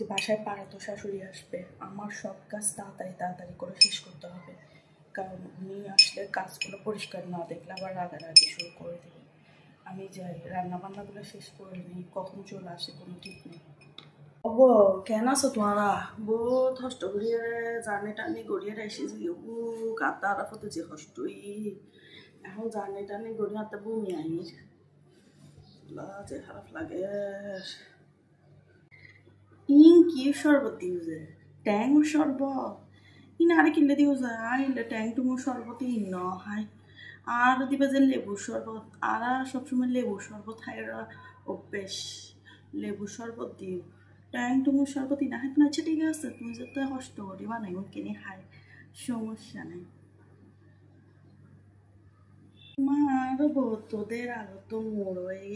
আজকে বাসায় পাড়াতো শাশুড়ি আসবে, আমার সব কাজ তাড়াতাড়ি তাড়াতাড়ি করে শেষ করতে হবে, কারণ উনি আসলে কাজগুলো পরিষ্কার না দেখলে আবার রাগারাগি শুরু করে দেবে। আমি যাই, রান্নাবান্নাগুলো শেষ করে নিই, কখন চলে আসে কোনো ঠিক নেই। বো কেন আছো তোমরা? বহুত কষ্ট করিয়ে জার্নি টানি গড়িয়ে এসেছি, ও কাতারা ফটো যে কষ্টই এখন জার্নি টানি গড়িয়ে হাতে বমি আইর যে খারাপ লাগে। ইন কি শরবত দিউছে? ট্যাং শরবত ইন আরে কিনলে দিউছে আইলে ট্যাং টুমো শরবত ইন ন হাই আর দিবে যে লেবুর শরবত, আর সবসময় লেবুর শরবত খাইরা অভ্যেস, লেবুর শরবত দিও। ট্যাং টুমুর শরবত ইনা খাইতে না, আচ্ছা ঠিক আছে তুমি যাতে কষ্ট করি বানাই কিনে খাই, সমস্যা নেই। মার তোদের আলো তো মোড়ই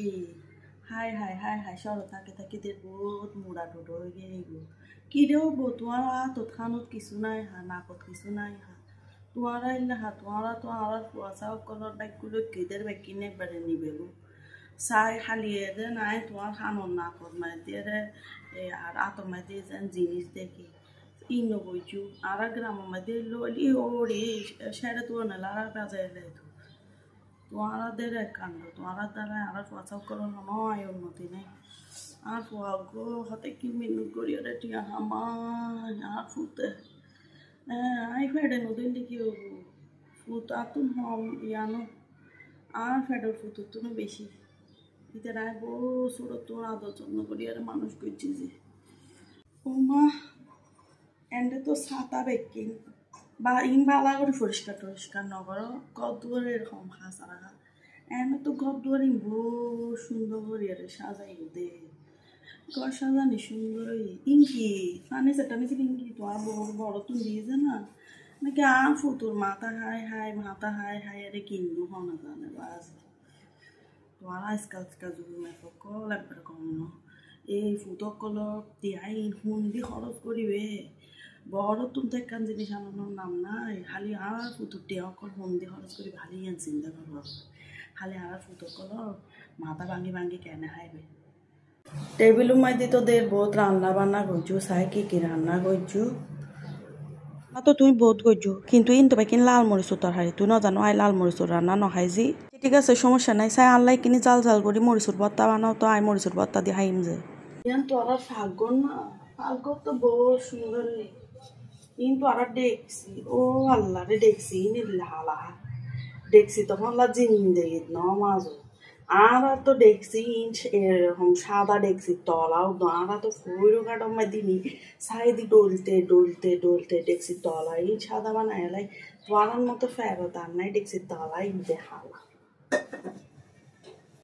হাই হাই হাই হাই সর থাকে থাকি দের বহুত মুড়া টোটো হয়ে গেল কি রেও বো তোমার তো খানত কিছু নাই হা নাকত কিছু নাই হা তোমারা ইল্লা হা তোমারা তো আমার কুয়াশাও কলর ব্যাগগুলো কেদের ব্যাগ কিনে একবারে নিবে গো চাই হালিয়ে দে নাই তোমার খানোর নাকত মাই দিয়ে রে আর আতর মাই দিয়ে যেন জিনিস দেখি ইনো বইছু আর গ্রাম মাই দিয়ে ললি ওরে সেটা তো নেলা আর বাজায় দেয় তোমাদের এক কাণ্ড, তোমার দ্বারা আর পচাও করো নয় উন্নতি নেই। আর গো হাতে কি মিনুট করিয়া টিয়া হামার আর ফুতে আই ফেডে নদীন দেখি ফুট আর তুমি হম ইয়ানো আর ফেডের ফুতুর তুমি বেশি ইতে রায় বউ সুরত তোমার আদর যত্ন করিয়া মানুষ করছি যে ও মা এন্ডে তো ছাতা বেকিং বা ইন বালা করে পরিষ্কার টরিষ্কার নগর ঘর দুয়ারে এরকম হাস আর এনে তো ঘর দুয়ারি বহু সুন্দর করে সাজাই দে ঘর সাজানি সুন্দর ইঙ্কি ফার্নিচার টার্নিচার ইঙ্কি তো আর বড় বড় তুমি দিয়েছে না নাকি আর ফুতুর মাথা হাই হাই মাথা হাই হাই আরে কিনবো হনা জানে বাস তোমার আজকাল যুগ মেকো কল একবার কম ন এই ফুটকল দিহাই হুন্দি খরচ করিবে বড় তুমি তো একখান জিনিস আনানোর নাম নাই খালি আর ফুতুর টিয়া অকল হুন্দি খরচ করি ভালোই আন চিন্তা করো খালি আর ফুটকল মাথা ভাঙি ভাঙি কেনে খাইবে টেবিল মাইদি তো দের বহুত রান্না বান্না করছু চাই কি রান্না করছু তো তুমি বহুত করছু কিন্তু ইন তো কিন লাল মরিচুর তরকারি তুই না জানো আই লাল মরিচুর রান্না নখাই জি ঠিক আছে সমস্যা নাই চাই আল্লাহ কিনি জাল জাল করি মরিচুর ভর্তা বানাও তো আই মরিচুর ভর্তা দিয়ে খাইম যে তোরা ফাগর না ফাগর তো বহুত সুন্দর কিন্তু আর দেখছি ও আল্লাহ রে দেখছি নিল্লাহা দেখছি তখন আল্লাহ জিন্দেগি ন মাঝ আর তো দেখছি এরকম সাদা দেখছি তলাও আর তো ফুইরো কাটা দিনি সাইদি ডলতে ডলতে ডলতে দেখছি তলাই সাদা বানায় লাই তোয়ার মতো ফেরত আর নাই দেখছি তলাই দেখালা